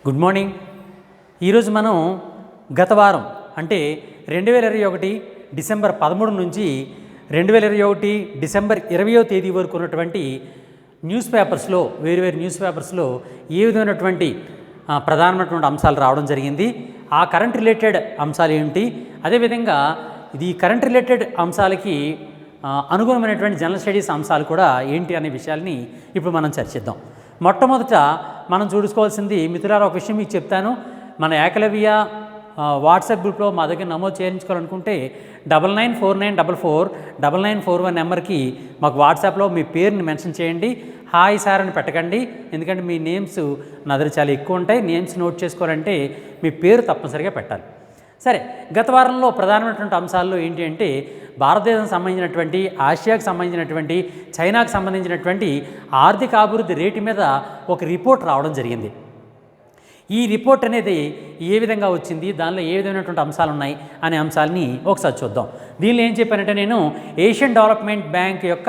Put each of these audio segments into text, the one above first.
Good morning. ఈరోజు మనం గత వారం అంటే 2021 డిసెంబర్ 13 నుంచి 2021 డిసెంబర్ 20వ తేదీ వరకు ఉన్నటువంటి న్యూస్ పేపర్స్లో వేరు న్యూస్ పేపర్స్లో ఏ విధమైనటువంటి ప్రధానమైనటువంటి అంశాలు రావడం జరిగింది, ఆ కరెంట్ రిలేటెడ్ అంశాలు ఏంటి, అదేవిధంగా ఇది కరెంట్ రిలేటెడ్ అంశాలకి అనుగుణమైనటువంటి జనరల్ స్టడీస్ అంశాలు కూడా ఏంటి అనే విషయాల్ని ఇప్పుడు మనం చర్చిద్దాం. మొట్టమొదట మనం చూసుకోవాల్సింది, మిత్రులారా ఒక విషయం మీకు చెప్తాను. మన ఏకలవ్య వాట్సాప్ గ్రూప్లో మా దగ్గర నమోదు చేయించుకోవాలనుకుంటే 9949449941 నెంబర్కి మాకు వాట్సాప్లో మీ పేరుని మెన్షన్ చేయండి. హాయ్ సార్ అని పెట్టకండి, ఎందుకంటే మీ నేమ్స్ నా దగ్గర చాలా ఎక్కువ ఉంటాయి. నేమ్స్ నోట్ చేసుకోవాలంటే మీ పేరు తప్పనిసరిగా పెట్టాలి. సరే, గత వారంలో ప్రధానమైనటువంటి అంశాల్లో ఏంటి అంటే, భారతదేశానికి సంబంధించినటువంటి, ఆసియాకు సంబంధించినటువంటి, చైనాకు సంబంధించినటువంటి ఆర్థిక అభివృద్ధి రేటు మీద ఒక రిపోర్ట్ రావడం జరిగింది. ఈ రిపోర్ట్ అనేది ఏ విధంగా వచ్చింది, దానిలో ఏ విధమైనటువంటి అంశాలు ఉన్నాయి అనే అంశాలని ఒకసారి చూద్దాం. దీనిలో ఏం చెప్పానంటే, నేను ఏషియన్ డెవలప్మెంట్ బ్యాంక్ యొక్క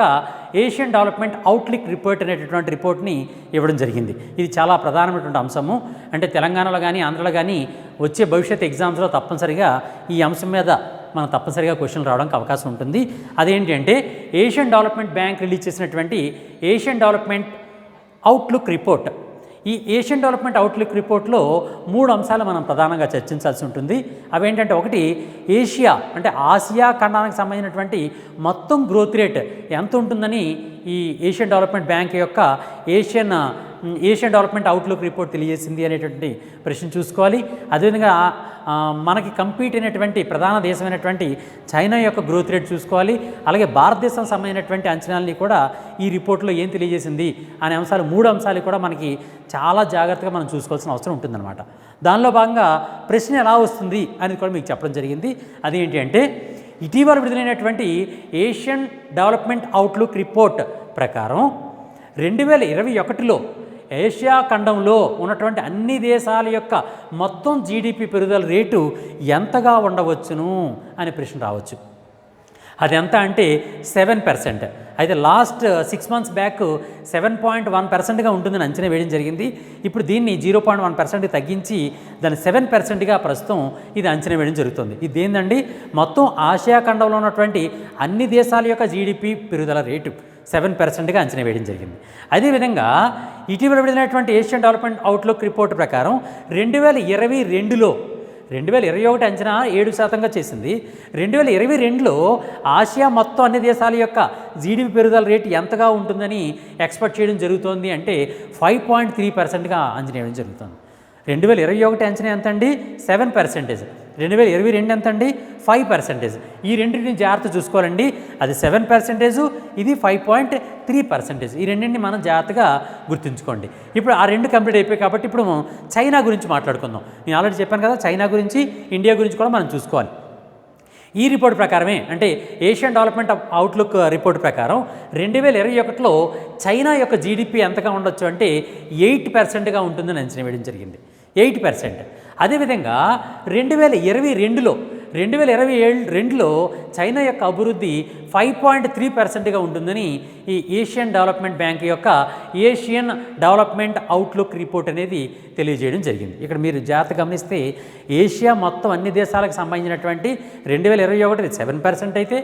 ఏషియన్ డెవలప్మెంట్ అవుట్లుక్ రిపోర్ట్ అనేటటువంటి రిపోర్ట్ని ఇవ్వడం జరిగింది. ఇది చాలా ప్రధానమైనటువంటి అంశము. అంటే తెలంగాణలో కానీ ఆంధ్రలో కానీ వచ్చే భవిష్యత్ ఎగ్జామ్స్లో తప్పనిసరిగా ఈ అంశం మీద మనం తప్పనిసరిగా క్వశ్చన్లు రావడానికి అవకాశం ఉంటుంది. అదేంటి అంటే, ఏషియన్ డెవలప్మెంట్ బ్యాంక్ రిలీజ్ చేసినటువంటి ఏషియన్ డెవలప్మెంట్ అవుట్లుక్ రిపోర్ట్. ఈ ఏషియన్ డెవలప్మెంట్ అవుట్లుక్ రిపోర్ట్లో 3 అంశాలు మనం ప్రధానంగా చర్చించాల్సి ఉంటుంది. అవేంటంటే, ఒకటి ఏషియా అంటే ఆసియా ఖండానికి సంబంధించినటువంటి మొత్తం గ్రోత్ రేట్ ఎంత ఉంటుందని ఈ ఏషియన్ డెవలప్మెంట్ బ్యాంక్ యొక్క ఏషియన్ డెవలప్మెంట్ అవుట్లుక్ రిపోర్ట్ తెలియజేసింది అనేటువంటి ప్రశ్న చూసుకోవాలి. అదేవిధంగా మనకి కంపీట్ అయినటువంటి ప్రధాన దేశమైనటువంటి చైనా యొక్క గ్రోత్ రేట్ చూసుకోవాలి. అలాగే భారతదేశం సంబంధించినటువంటి అంచనాలని కూడా ఈ రిపోర్ట్లో ఏం తెలియజేసింది అనే అంశాలు 3 అంశాలు కూడా మనకి చాలా జాగ్రత్తగా మనం చూసుకోవాల్సిన అవసరం ఉంటుందన్నమాట. దానిలో భాగంగా ప్రశ్న ఎలా వస్తుంది అనేది కూడా మీకు చెప్పడం జరిగింది. అదేంటి అంటే, ఇటీవల విడుదలైనటువంటి ఏషియన్ డెవలప్మెంట్ అవుట్లుక్ రిపోర్ట్ ప్రకారం 2021లో ఏషియా ఖండంలో ఉన్నటువంటి అన్ని దేశాల యొక్క మొత్తం జీడిపి పెరుగుదల రేటు ఎంతగా ఉండవచ్చును అనే ప్రశ్న రావచ్చు. అది ఎంత అంటే 7%. అయితే లాస్ట్ 6 మంత్స్ బ్యాక్ 7.1%గా ఉంటుందని అంచనా వేయడం జరిగింది. ఇప్పుడు దీన్ని 0.1% తగ్గించి దాన్ని 7%గా ప్రస్తుతం ఇది అంచనా వేయడం జరుగుతుంది. ఇది ఏంటండి, మొత్తం ఆసియా ఖండంలో ఉన్నటువంటి అన్ని దేశాల యొక్క జీడిపి పెరుగుదల రేటు 7%గా అంచనా వేయడం జరిగింది. అదేవిధంగా ఇటీవల విడుదలైనటువంటి ఏషియన్ డెవలప్మెంట్ అవుట్లుక్ రిపోర్ట్ ప్రకారం 2022లో 2021 అంచనా 7%గా చేసింది. 2022లో ఆసియా మొత్తం అన్ని దేశాల యొక్క జీడిపి పెరుగుదల రేటు ఎంతగా ఉంటుందని ఎక్స్పెక్ట్ చేయడం జరుగుతోంది అంటే 5.3%గా అంచనా వేయడం జరుగుతుంది. 2021 అంచనా ఎంత అండి? 7%. 2022 ఎంత అండి? 5%. ఈ రెండింటిని జాగ్రత్త చూసుకోవాలండి. అది 7%, ఇది 5.3%. ఈ రెండింటిని మనం జాగ్రత్తగా గుర్తుంచుకోండి. ఇప్పుడు ఆ రెండు కంప్లీట్ అయిపోయాయి కాబట్టి ఇప్పుడు చైనా గురించి మాట్లాడుకుందాం. నేను ఆల్రెడీ చెప్పాను కదా, చైనా గురించి, ఇండియా గురించి కూడా మనం చూసుకోవాలి. ఈ రిపోర్ట్ ప్రకారమే, అంటే ఏషియన్ డెవలప్మెంట్ అవుట్లుక్ రిపోర్ట్ ప్రకారం 2021లో చైనా యొక్క జీడిపి ఎంతగా ఉండొచ్చు అంటే 8%గా ఉంటుందని అంచనా వేయడం జరిగింది. 8%. అదేవిధంగా 2022లో చైనా యొక్క అభివృద్ధి 5.3%గా ఉంటుందని ఈ ఏషియన్ డెవలప్మెంట్ బ్యాంక్ యొక్క ఏషియన్ డెవలప్మెంట్ అవుట్లుక్ రిపోర్ట్ అనేది తెలియజేయడం జరిగింది. ఇక్కడ మీరు జాగ్రత్త గమనిస్తే, ఏషియా మొత్తం అన్ని దేశాలకు సంబంధించినటువంటి 2021 7% అయితే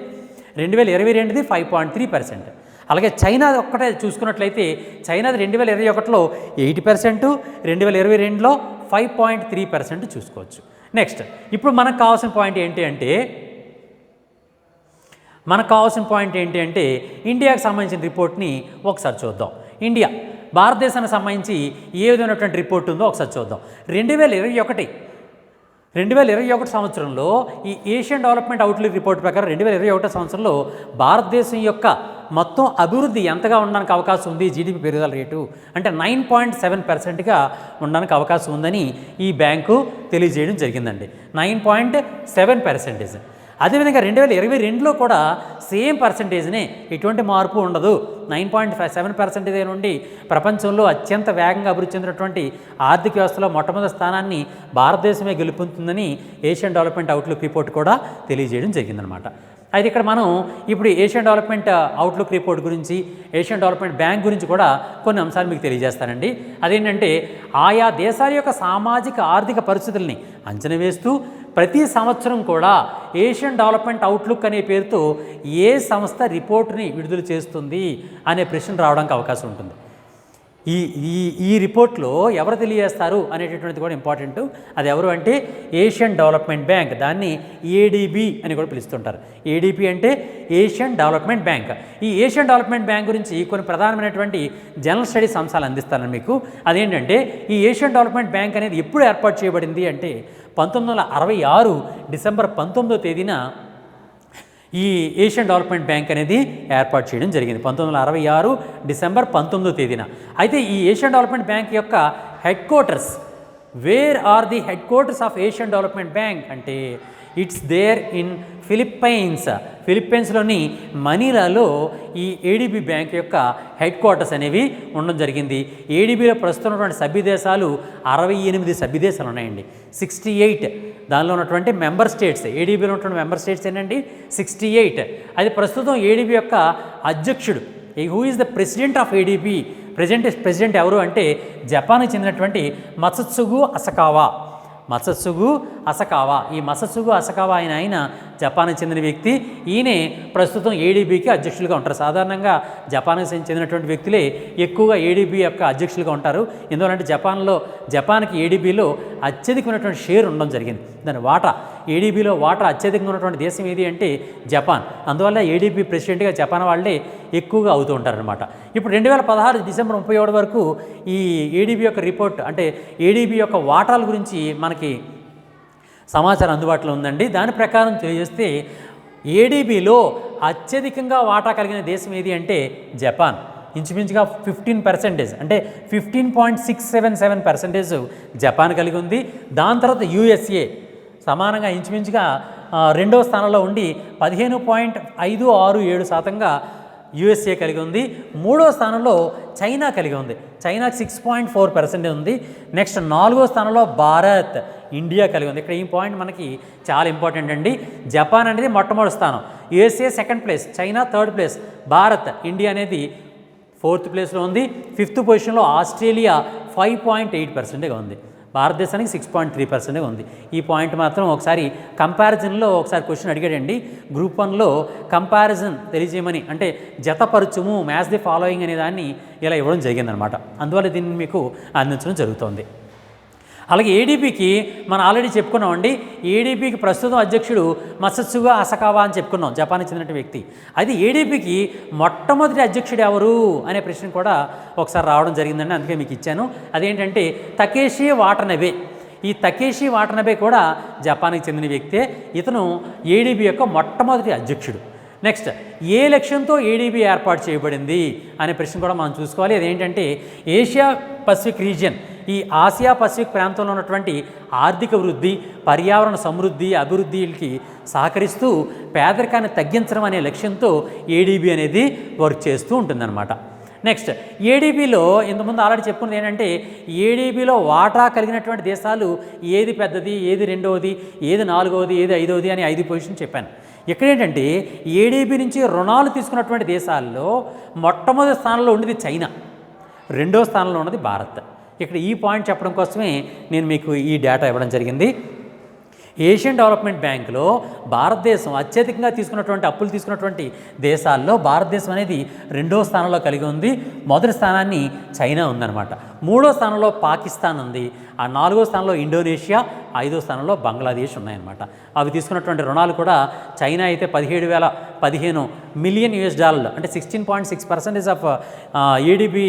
2022 5.3%. అలాగే చైనా ఒక్కటే చూసుకున్నట్లయితే, చైనాది 2021లో 8%, 2022లో 5.3% చూసుకోవచ్చు. నెక్స్ట్, ఇప్పుడు మనకు కావాల్సిన పాయింట్ ఏంటి అంటే ఇండియాకి సంబంధించిన రిపోర్ట్ని ఒకసారి చూద్దాం. ఇండియా, భారతదేశానికి సంబంధించి ఏ విధమైనటువంటి రిపోర్ట్ ఉందో ఒకసారి చూద్దాం. 2021 సంవత్సరంలో ఈ ఏషియన్ డెవలప్మెంట్ అవుట్లుక్ రిపోర్ట్ ప్రకారం 2021 సంవత్సరంలో భారతదేశం యొక్క మొత్తం అభివృద్ధి ఎంతగా ఉండడానికి అవకాశం ఉంది, జీడిపి పెరుగుదల రేటు అంటే 9.7%గా ఉండడానికి అవకాశం ఉందని ఈ బ్యాంకు తెలియజేయడం జరిగిందండి. 9.7%. అదేవిధంగా 2022లో కూడా సేమ్ పర్సంటేజ్నే, ఎటువంటి మార్పు ఉండదు. 9.7% నుండి ప్రపంచంలో అత్యంత వేగంగా అభివృద్ధి చెందినటువంటి ఆర్థిక వ్యవస్థలో మొట్టమొదటి స్థానాన్ని భారతదేశమే గెలుపొందుతుందని ఏషియన్ డెవలప్మెంట్ అవుట్లుక్ రిపోర్ట్ కూడా తెలియజేయడం జరిగిందనమాట. అయితే ఇక్కడ మనం ఇప్పుడు ఏషియన్ డెవలప్మెంట్ అవుట్లుక్ రిపోర్ట్ గురించి, ఏషియన్ డెవలప్మెంట్ బ్యాంక్ గురించి కూడా కొన్ని అంశాలు మీకు తెలియజేస్తానండి. అదేంటంటే ఆయా దేశాల యొక్క సామాజిక ఆర్థిక పరిస్థితుల్ని అంచనా వేస్తూ ప్రతి సంవత్సరం కూడా ఏషియన్ డెవలప్మెంట్ అవుట్లుక్ అనే పేరుతో ఏ సంస్థ రిపోర్ట్ని విడుదల చేస్తుంది అనే ప్రశ్న రావడానికి అవకాశం ఉంటుంది. ఈ ఈ ఈ రిపోర్ట్లో ఎవరు తెలియజేస్తారు అనేటటువంటిది కూడా ఇంపార్టెంట్. అది ఎవరు అంటే ఏషియన్ డెవలప్మెంట్ బ్యాంక్, దాన్ని ఏడీబీ అని కూడా పిలుస్తుంటారు. ఏడీబీ అంటే ఏషియన్ డెవలప్మెంట్ బ్యాంక్. ఈ ఏషియన్ డెవలప్మెంట్ బ్యాంక్ గురించి కొన్ని ప్రధానమైనటువంటి జనరల్ స్టడీస్ అంశాలు అందిస్తాను మీకు. అదేంటంటే ఈ ఏషియన్ డెవలప్మెంట్ బ్యాంక్ అనేది ఎప్పుడు ఏర్పాటు చేయబడింది అంటే 1966 డిసెంబర్ 19వ తేదీన ఈ ఏషియన్ డెవలప్మెంట్ బ్యాంక్ అనేది ఏర్పాటు చేయడం జరిగింది 1966 డిసెంబర్ 19వ తేదీన. అయితే ఈ ఏషియన్ డెవలప్మెంట్ బ్యాంక్ యొక్క headquarters, where are the headquarters of Asian development bank అంటే ఇట్స్ దేర్ ఇన్ ఫిలిప్పైన్స్లోని మనీలాలో ఈ ఏడీబీ బ్యాంక్ యొక్క హెడ్ క్వార్టర్స్ అనేవి ఉండడం జరిగింది. ఏడీబీలో ప్రస్తుతం ఉన్నటువంటి సభ్య దేశాలు 68 సభ్య దేశాలు ఉన్నాయండి. 68 దానిలో ఉన్నటువంటి మెంబర్ స్టేట్స్, ఏడీబీలో ఉన్నటువంటి మెంబర్ స్టేట్స్ ఏంటండి 68. అది ప్రస్తుతం ఏడీబీ యొక్క అధ్యక్షుడు, who is the president of ADB, president ఎవరు అంటే జపాన్కి చెందినటువంటి మత్సుత్సుగు అసకావా. ఈ మత్సుత్సుగు అసకావా ఆయన జపాన్కి చెందిన వ్యక్తి. ఈయనే ప్రస్తుతం ఏడీబీకి అధ్యక్షులుగా ఉంటారు. సాధారణంగా జపాన్కి చెందినటువంటి వ్యక్తులే ఎక్కువగా ఏడీబీ యొక్క అధ్యక్షులుగా ఉంటారు. ఎందుకంటే జపాన్కి ఏడీబీలో అత్యధికమైనటువంటి షేర్ ఉండడం జరిగింది. దాని వాటా, ఏడీబీలో వాటా అత్యధికంగా ఉన్నటువంటి దేశం ఏది అంటే జపాన్. అందువల్ల ఏడీబీ ప్రెసిడెంట్గా జపాన్ వాళ్ళే ఎక్కువగా అవుతూ ఉంటారనమాట. ఇప్పుడు 2016 డిసెంబర్ 31 వరకు ఈ ఏడీబీ యొక్క రిపోర్ట్ అంటే ఏడీబీ యొక్క వాటాల గురించి మనకి సమాచారం అందుబాటులో ఉందండి. దాని ప్రకారం తెలియజేస్తే ఏడీబీలో అత్యధికంగా వాటా కలిగిన దేశం ఏది అంటే జపాన్. ఇంచుమించుగా 15% అంటే 15.677% జపాన్ కలిగి ఉంది. దాని తర్వాత యూఎస్ఏ సమానంగా ఇంచుమించుగా రెండవ స్థానంలో ఉండి 15.567% యూఎస్ఏ కలిగి ఉంది. మూడో స్థానంలో చైనా కలిగి ఉంది. చైనాకి 6.4% ఉంది. నెక్స్ట్ 4వ స్థానంలో భారత్, ఇండియా కలిగి ఉంది. ఇక్కడ ఈ పాయింట్ మనకి చాలా ఇంపార్టెంట్ అండి. జపాన్ అనేది మొట్టమొదటి స్థానం, USA second place, China third place, Bharat, India అనేది 4th ప్లేస్లో ఉంది. 5th పొజిషన్లో ఆస్ట్రేలియా 5.8%గా ఉంది. భారతదేశానికి 6.3% ఉంది. ఈ పాయింట్ మాత్రం ఒకసారి కంపారిజన్లో ఒకసారి క్వశ్చన్ అడిగాడండి గ్రూప్ 1లో. కంపారిజన్ తెలియజేయమని అంటే జతపరచుము, మ్యాచ్ ది ఫాలోయింగ్ అనే దాన్ని ఇలా ఇవ్వడం జరిగిందనమాట. అందువల్ల దీన్ని మీకు అందించడం జరుగుతుంది. అలాగే ఏడీబీకి మనం ఆల్రెడీ చెప్పుకున్నామండి. ఏడీబీకి ప్రస్తుతం అధ్యక్షుడు మత్సుత్సుగు అసకావా అని చెప్పుకున్నాం, జపాన్కి చెందిన వ్యక్తి. అది ఏడీబీకి మొట్టమొదటి అధ్యక్షుడు ఎవరు అనే ప్రశ్న కూడా ఒకసారి రావడం జరిగిందండి, అందుకే మీకు ఇచ్చాను. అదేంటంటే తకేషి వాటనబే. ఈ తకేషి వాటనబే కూడా జపాన్కి చెందిన వ్యక్తే. ఇతను ఏడీబీ యొక్క మొట్టమొదటి అధ్యక్షుడు. నెక్స్ట్, ఏ లక్ష్యంతో ఏడీబీ ఏర్పాటు చేయబడింది అనే ప్రశ్న కూడా మనం చూసుకోవాలి. అదేంటంటే ఏషియా పసిఫిక్ రీజియన్, ఈ ఆసియా పసిఫిక్ ప్రాంతంలో ఉన్నటువంటి ఆర్థిక వృద్ధి, పర్యావరణ సమృద్ధి, అభివృద్ధికి సహకరిస్తూ పేదరికాన్ని తగ్గించడం అనే లక్ష్యంతో ఏడీబీ అనేది వర్క్ చేస్తూ ఉంటుందన్నమాట. నెక్స్ట్, ఏడీబీలో ఇంతకుముందు ఆల్రెడీ చెప్పుకున్నది ఏంటంటే ఏడీబీలో వాటా కలిగినటువంటి దేశాలు ఏది పెద్దది, ఏది రెండవది, ఏది నాలుగవది, ఏది ఐదవది అని 5 పొజిషన్ చెప్పాను. ఇక్కడేంటంటే ఏడీబీ నుంచి రుణాలు తీసుకున్నటువంటి దేశాల్లో మొట్టమొదటి స్థానంలో ఉండేది చైనా, రెండో స్థానంలో ఉన్నది భారత్. ఇక్కడ ఈ పాయింట్ చెప్పడం కోసమే నేను మీకు ఈ డేటా ఇవ్వడం జరిగింది. ఏషియన్ డెవలప్మెంట్ బ్యాంకులో భారతదేశం అత్యధికంగా అప్పులు తీసుకున్నటువంటి దేశాల్లో భారతదేశం అనేది రెండో స్థానంలో కలిగి ఉంది. మొదటి స్థానాన్ని చైనా ఉందన్నమాట. మూడో స్థానంలో పాకిస్తాన్ ఉంది. ఆ 4వ స్థానంలో ఇండోనేషియా, 5వ స్థానంలో బంగ్లాదేశ్ ఉన్నాయన్నమాట. అవి తీసుకున్నటువంటి రుణాలు కూడా చైనా అయితే $17,015 మిలియన్ అంటే 16.6% ఆఫ్ ఏడీబీ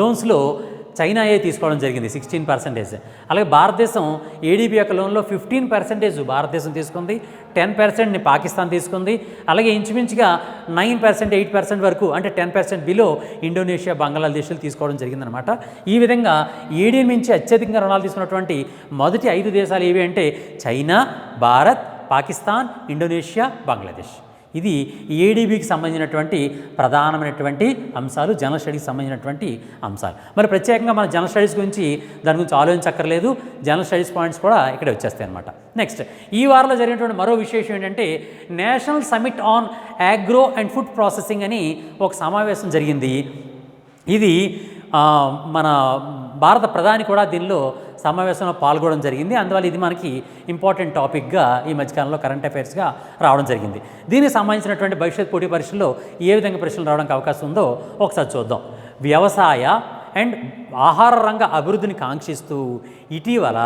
లోన్స్లో చైనాయే తీసుకోవడం జరిగింది, 16%. అలాగే భారతదేశం ఏడీబీ యొక్క లోన్లో 15% భారతదేశం తీసుకుంది, 10% పాకిస్తాన్ తీసుకుంది. అలాగే ఇంచుమించుగా 9%, 8% వరకు అంటే 10% బిలో ఇండోనేషియా, బంగ్లాదేశ్లు తీసుకోవడం జరిగిందనమాట. ఈ విధంగా ఏడీ నుంచి అత్యధికంగా రుణాలు తీసుకున్నటువంటి మొదటి 5 దేశాలు ఏవి అంటే చైనా, భారత్, పాకిస్తాన్, ఇండోనేషియా, బంగ్లాదేశ్. ఇది ఏడీబీకి సంబంధించినటువంటి ప్రధానమైనటువంటి అంశాలు, జనరల్ స్టడీస్కి సంబంధించినటువంటి అంశాలు. మరి ప్రత్యేకంగా మన జనరల్ స్టడీస్ గురించి దాని గురించి ఆలోచించక్కర్లేదు, జనరల్ స్టడీస్ పాయింట్స్ కూడా ఇక్కడ వచ్చేస్తాయి అన్నమాట. నెక్స్ట్, ఈ వారంలో జరిగినటువంటి మరో విశేషం ఏంటంటే national summit on agro and food processing అని ఒక సమావేశం జరిగింది. ఇది మన భారత ప్రధాని కూడా దీనిలో సమావేశంలో పాల్గొనడం జరిగింది. అందువల్ల ఇది మనకి ఇంపార్టెంట్ టాపిక్గా ఈ మధ్యకాలంలో కరెంట్ అఫైర్స్గా రావడం జరిగింది. దీనికి సంబంధించినటువంటి భవిష్యత్ పోటీ పరీక్షల్లో ఏ విధంగా ప్రశ్నలు రావడానికి అవకాశం ఉందో ఒకసారి చూద్దాం. వ్యవసాయ అండ్ ఆహార రంగ అభివృద్ధిని కాంక్షిస్తూ ఇటీవల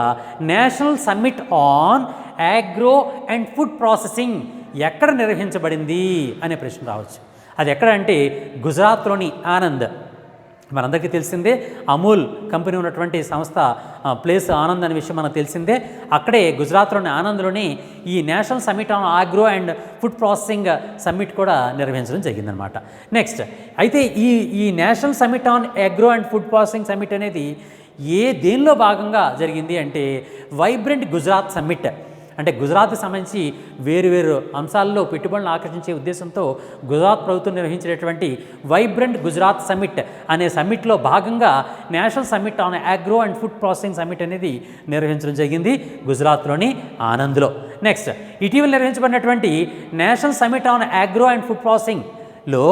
national summit on agro and food processing ఎక్కడ నిర్వహించబడింది అనే ప్రశ్న రావచ్చు. అది ఎక్కడ అంటే గుజరాత్లోని ఆనంద్. మనందరికీ తెలిసిందే, అమూల్ కంపెనీ ఉన్నటువంటి సంస్థ ప్లేస్ ఆనంద్ అనే విషయం మనకు తెలిసిందే. అక్కడే గుజరాత్లోని ఆనంద్లోని ఈ national summit on agro and food processing summit కూడా నిర్వహించడం జరిగిందనమాట. నెక్స్ట్, అయితే ఈ national summit on agro and food processing summit అనేది దేనిలో భాగంగా జరిగింది అంటే వైబ్రెంట్ గుజరాత్ సమ్మిట్. అంటే గుజరాత్కి సంబంధించి వేరు అంశాల్లో పెట్టుబడులను ఆకర్షించే ఉద్దేశంతో గుజరాత్ ప్రభుత్వం నిర్వహించినటువంటి వైబ్రెంట్ గుజరాత్ సమ్మిట్ అనే సమ్మిట్లో భాగంగా national summit on agro and food processing summit అనేది నిర్వహించడం జరిగింది గుజరాత్లోని ఆనంద్లో. నెక్స్ట్, ఇటీవల నిర్వహించబడినటువంటి national summit on agro and food ప్రాసెసింగ్లో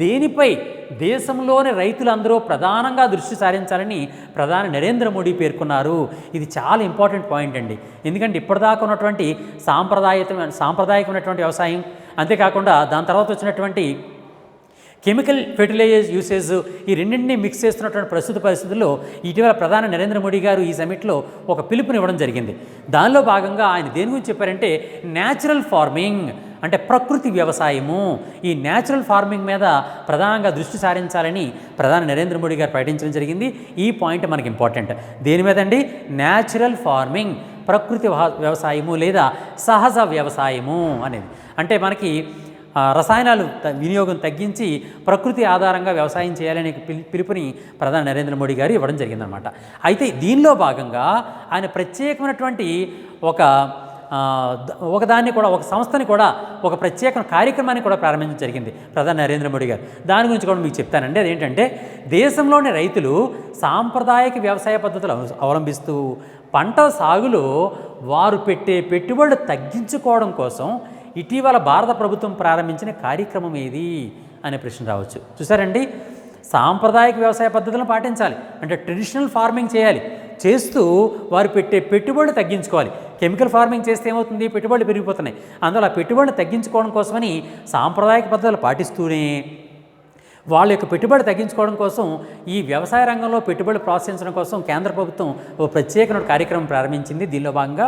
దేనిపై దేశంలోని రైతులందరూ ప్రధానంగా దృష్టి సారించాలని ప్రధాని నరేంద్ర మోడీ పేర్కొన్నారు. ఇది చాలా ఇంపార్టెంట్ పాయింట్ అండి. ఎందుకంటే ఇప్పటిదాకా ఉన్నటువంటి సాంప్రదాయకమైనటువంటి వ్యవసాయం, అంతేకాకుండా దాని తర్వాత వచ్చినటువంటి కెమికల్ ఫెర్టిలైజర్స్ యూసేజ్, ఈ రెండింటినీ మిక్స్ చేస్తున్నటువంటి ప్రస్తుత పరిస్థితుల్లో ఇటీవల ప్రధాని నరేంద్ర మోడీ గారు ఈ సమిట్లో ఒక పిలుపునివ్వడం జరిగింది. దానిలో భాగంగా ఆయన దేని గురించి చెప్పారంటే న్యాచురల్ ఫార్మింగ్, అంటే ప్రకృతి వ్యవసాయము, ఈ న్యాచురల్ ఫార్మింగ్ మీద ప్రధానంగా దృష్టి సారించాలని ప్రధాని నరేంద్ర మోడీ గారు ప్రకటించడం జరిగింది. ఈ పాయింట్ మనకి ఇంపార్టెంట్. దేని మీద అండి? న్యాచురల్ ఫార్మింగ్, ప్రకృతి వ్యవసాయము లేదా సహజ వ్యవసాయము అనేది. అంటే మనకి రసాయనాలు వినియోగం తగ్గించి ప్రకృతి ఆధారంగా వ్యవసాయం చేయాలనే పిలుపుని ప్రధాని నరేంద్ర మోడీ గారు ఇవ్వడం జరిగిందనమాట. అయితే దీనిలో భాగంగా ఆయన ప్రత్యేకమైనటువంటి ఒకదాన్ని కూడా, ఒక సంస్థని కూడా, ఒక ప్రత్యేక కార్యక్రమాన్ని కూడా ప్రారంభించడం జరిగింది ప్రధాని నరేంద్ర మోడీ గారు. దాని గురించి కూడా మీకు చెప్తానండి. అదేంటంటే దేశంలోని రైతులు సాంప్రదాయక వ్యవసాయ పద్ధతులు అవలంబిస్తూ పంట సాగులో వారు పెట్టే పెట్టుబడులు తగ్గించుకోవడం కోసం ఇటీవల భారత ప్రభుత్వం ప్రారంభించిన కార్యక్రమం ఏది అనే ప్రశ్న రావచ్చు. చూసారండి, సాంప్రదాయక వ్యవసాయ పద్ధతులను పాటించాలి అంటే ట్రెడిషనల్ ఫార్మింగ్ చేయాలి, చేస్తూ వారు పెట్టే పెట్టుబడులు తగ్గించుకోవాలి. కెమికల్ ఫార్మింగ్ చేస్తే ఏమవుతుంది? పెట్టుబడులు పెరిగిపోతున్నాయి. అందువల్ల పెట్టుబడులు తగ్గించుకోవడం కోసమని సాంప్రదాయక పద్ధతులు పాటిస్తూనే వాళ్ళ యొక్క పెట్టుబడి తగ్గించుకోవడం కోసం ఈ వ్యవసాయ రంగంలో పెట్టుబడులు ప్రోత్సహించడం కోసం కేంద్ర ప్రభుత్వం ఓ ప్రత్యేకమైన కార్యక్రమం ప్రారంభించింది. దీనిలో భాగంగా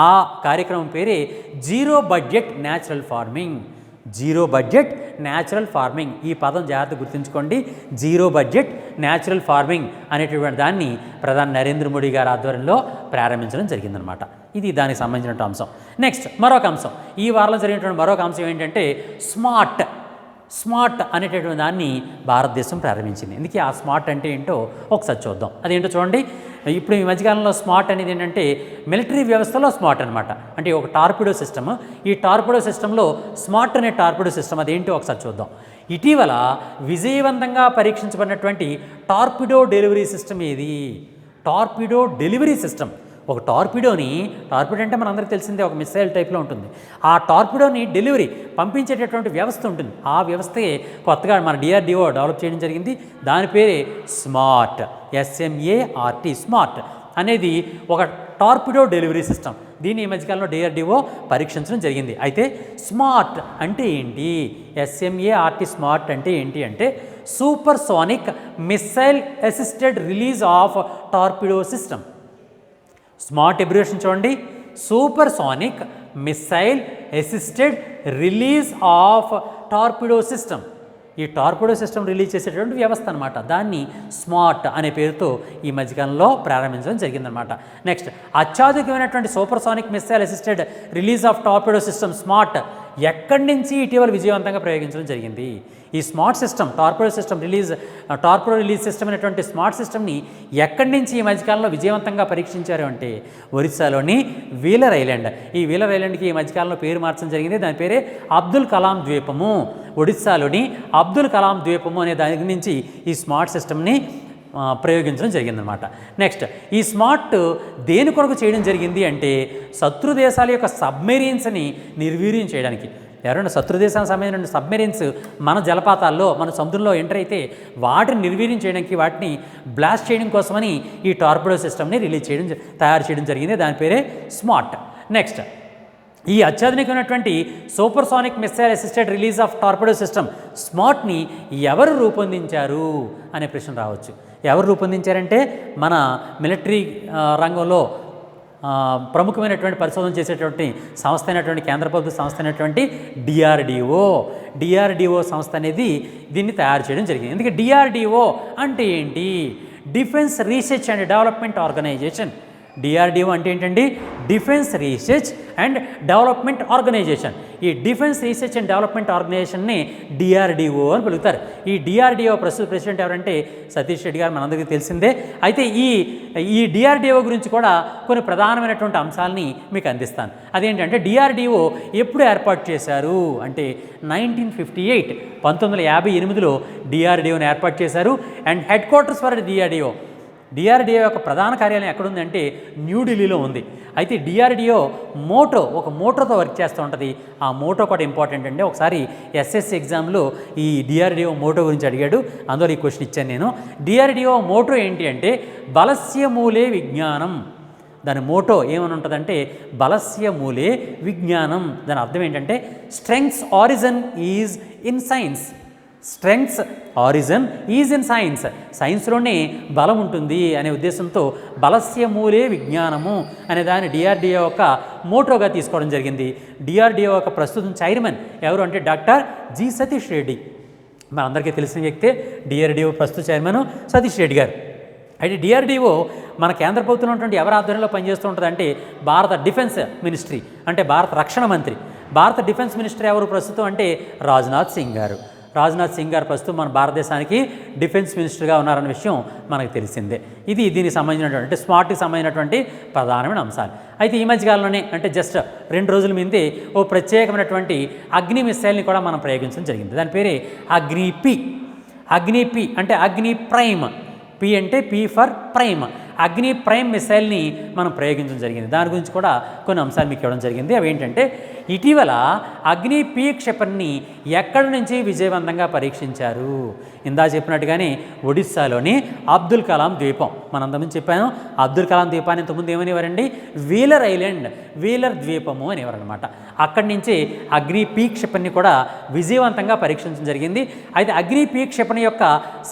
ఆ కార్యక్రమం పేరే zero budget natural farming. Zero budget natural farming, ఈ పదం జాగ్రత్త గుర్తుంచుకోండి. జీరో బడ్జెట్ న్యాచురల్ ఫార్మింగ్ అనేటువంటి దాన్ని ప్రధాని నరేంద్ర మోడీ గారి ఆధ్వర్యంలో ప్రారంభించడం జరిగిందనమాట. ఇది దానికి సంబంధించిన అంశం. నెక్స్ట్, మరొక అంశం, ఈ వారంలో జరిగినటువంటి మరొక అంశం ఏంటంటే స్మార్ట్ అనేటటువంటి దాన్ని భారతదేశం ప్రారంభించింది. ఎందుకు ఆ స్మార్ట్ అంటే ఏంటో ఒకసారి చూద్దాం. అదేంటో చూడండి. ఇప్పుడు ఈ మధ్యకాలంలో స్మార్ట్ అనేది ఏంటంటే మిలిటరీ వ్యవస్థలో స్మార్ట్ అనమాట. అంటే ఒక టార్పిడో సిస్టమ్. ఈ టార్పిడో సిస్టంలో స్మార్ట్ అనే టార్పిడో సిస్టమ్ అదేంటో ఒకసారి చూద్దాం. ఇటీవల విజయవంతంగా పరీక్షించబడినటువంటి టార్పిడో డెలివరీ సిస్టమ్ ఏది? Torpedo delivery system. ఒక టార్పిడో అంటే మనందరికీ తెలిసిందే, ఒక మిసైల్ టైప్లో ఉంటుంది. ఆ టార్పిడోని పంపించేటటువంటి వ్యవస్థ ఉంటుంది. ఆ వ్యవస్థే కొత్తగా మన DRDO డెవలప్ చేయడం జరిగింది. దాని పేరే స్మార్ట్, SMART, స్మార్ట్ అనేది ఒక టార్పిడో డెలివరీ సిస్టమ్. దీన్ని ఈ మధ్యకాలంలో DRDO పరీక్షించడం జరిగింది. అయితే స్మార్ట్ అంటే ఏంటి? SMART స్మార్ట్ అంటే ఏంటి అంటే supersonic missile assisted release of torpedo system. SMART abbreviation చూడండి, supersonic missile assisted release of torpedo system. ఈ టార్పిడో సిస్టమ్ రిలీజ్ చేసేటువంటి వ్యవస్థ అనమాట. దాన్ని స్మార్ట్ అనే పేరుతో ఈ మధ్యకాలంలో ప్రారంభించడం జరిగిందనమాట. నెక్స్ట్, అత్యాధునికమైనటువంటి supersonic missile assisted release of torpedo system SMART ఎక్కడి నుంచి ఇటీవల విజయవంతంగా ప్రయోగించడం జరిగింది. ఈ SMART system torpedo release system అనేటువంటి స్మార్ట్ సిస్టమ్ని ఎక్కడి నుంచి ఈ మధ్యకాలంలో విజయవంతంగా పరీక్షించారు అంటే ఒరిస్సాలోని వీలర్ ఐలాండ్. ఈ వీలర్ ఐలాండ్కి ఈ మధ్యకాలంలో పేరు మార్చడం జరిగింది. దాని పేరే అబ్దుల్ కలాం ద్వీపము. ఒడిస్సాలోని అబ్దుల్ కలాం ద్వీపము అనే దాని నుంచి ఈ స్మార్ట్ సిస్టమ్ని ప్రయోగించడం జరిగిందనమాట. నెక్స్ట్, ఈ స్మార్ట్ దేని కొరకు చేయడం జరిగింది అంటే శత్రు దేశాల యొక్క సబ్మెరీన్స్ని నిర్వీర్యం చేయడానికి. ఎవరైనా శత్రు దేశానికి సంబంధించిన సబ్మెరీన్స్ మన జలపాతాల్లో మన సముద్రంలో ఎంటర్ అయితే వాటిని నిర్వీర్యం చేయడానికి, వాటిని బ్లాస్ట్ చేయడం కోసమని ఈ టార్పెడో సిస్టమ్ని తయారు చేయడం జరిగింది. దాని పేరే స్మార్ట్. నెక్స్ట్, ఈ అత్యాధునికమైనటువంటి supersonic missile assisted release of torpedo system స్మార్ట్ని ఎవరు రూపొందించారు అనే ప్రశ్న రావచ్చు. ఎవరు రూపొందించారంటే మన మిలిటరీ రంగంలో ప్రముఖమైనటువంటి పరిశోధన చేసేటువంటి సంస్థ అయినటువంటి కేంద్ర ప్రభుత్వ సంస్థ అయినటువంటి డిఆర్డిఓ సంస్థ అనేది దీన్ని తయారు చేయడం జరిగింది. ఎందుకంటే డిఆర్డిఓ అంటే ఏంటి? Defence research and development organisation. DRDO అంటే ఏంటండి? Defence research and development organisation. ఈ డిఫెన్స్ రీసెర్చ్ అండ్ డెవలప్మెంట్ ఆర్గనైజేషన్ని డిఆర్డిఓ అని పిలుస్తారు. ఈ డిఆర్డిఓ ప్రస్తుత ప్రెసిడెంట్ ఎవరంటే సతీష్ రెడ్డి గారు, మనందరికీ తెలిసిందే. అయితే ఈ డిఆర్డిఓ గురించి కూడా కొన్ని ప్రధానమైనటువంటి అంశాలని మీకు అందిస్తాను. అదేంటంటే డిఆర్డిఓ ఎప్పుడు ఏర్పాటు చేశారు అంటే 1958 1958లో డిఆర్డిఓని ఏర్పాటు చేశారు. And head quarters for DRDO యొక్క ప్రధాన కార్యాలయం ఎక్కడుందంటే న్యూఢిల్లీలో ఉంది. అయితే డిఆర్డిఓ ఒక మోటోతో వర్క్ చేస్తూ ఉంటుంది. ఆ మోటో కూడా ఇంపార్టెంట్ అండి. ఒకసారి ఎస్ఎస్సి ఎగ్జామ్లో ఈ డిఆర్డిఓ మోటో గురించి అడిగాడు, అందులో ఈ క్వశ్చన్ ఇచ్చాను నేను. డిఆర్డిఓ మోటో ఏంటి అంటే బలస్య మూలే విజ్ఞానం. దాని మోటో ఏమని ఉంటుందంటే బలస్య మూలే విజ్ఞానం. దాని అర్థం ఏంటంటే strengths origin is in science. Strengths origin is in science. సైన్స్లోనే బలం ఉంటుంది అనే ఉద్దేశంతో బలస్య మూలే విజ్ఞానము అనే దాన్ని డిఆర్డిఓ యొక్క మోటోగా తీసుకోవడం జరిగింది. డిఆర్డిఓ యొక్క ప్రస్తుతం చైర్మన్ ఎవరు అంటే డాక్టర్ జి సతీష్ రెడ్డి. మనందరికీ తెలిసిన వ్యక్తే డిఆర్డిఓ ప్రస్తుత చైర్మన్ సతీష్ రెడ్డి గారు. అయితే డిఆర్డిఓ మన కేంద్ర ప్రభుత్వం ఉన్నటువంటి ఎవరి ఆధ్వర్యంలో పనిచేస్తూ ఉంటుంది అంటే భారత డిఫెన్స్ మినిస్ట్రీ, అంటే భారత రక్షణ మంత్రి. భారత డిఫెన్స్ మినిస్టర్ ఎవరు ప్రస్తుతం అంటే రాజ్నాథ్ సింగ్ గారు. ప్రస్తుతం మన భారతదేశానికి డిఫెన్స్ మినిస్టర్గా ఉన్నారన్న విషయం మనకు తెలిసిందే. ఇది దీనికి సంబంధించినటువంటి స్మార్ట్కి సంబంధించినటువంటి ప్రధానమైన అంశాలు. అయితే ఈ మధ్యకాలంలోనే అంటే జస్ట్ 2 రోజుల ముందే ఓ ప్రత్యేకమైనటువంటి అగ్ని మిసైల్ని కూడా మనం ప్రయోగించడం జరిగింది. దాని పేరే అగ్ని పి అంటే అగ్ని ప్రైమ్. పి అంటే పి ఫర్ ప్రైమ్. అగ్ని ప్రైమ్ మిసైల్ని మనం ప్రయోగించడం జరిగింది. దాని గురించి కూడా కొన్ని అంశాలు మీకు ఇవ్వడం జరిగింది. అవి ఏంటంటే ఇటీవల అగ్ని పి క్షిపణిని ఎక్కడి నుంచి విజయవంతంగా పరీక్షించారు? ఇందా చెప్పినట్టుగానే ఒడిస్సాలోని అబ్దుల్ కలాం ద్వీపం. మనంతకుముందు చెప్పాను, అబ్దుల్ కలాం ద్వీపాన్ని ఇంతకుముందు ఏమనేవారండి? వీలర్ ద్వీపము అనేవారు అనమాట. అక్కడి నుంచి అగ్ని పి క్షిపణిని కూడా విజయవంతంగా పరీక్షించడం జరిగింది. అయితే అగ్ని పి క్షిపణి యొక్క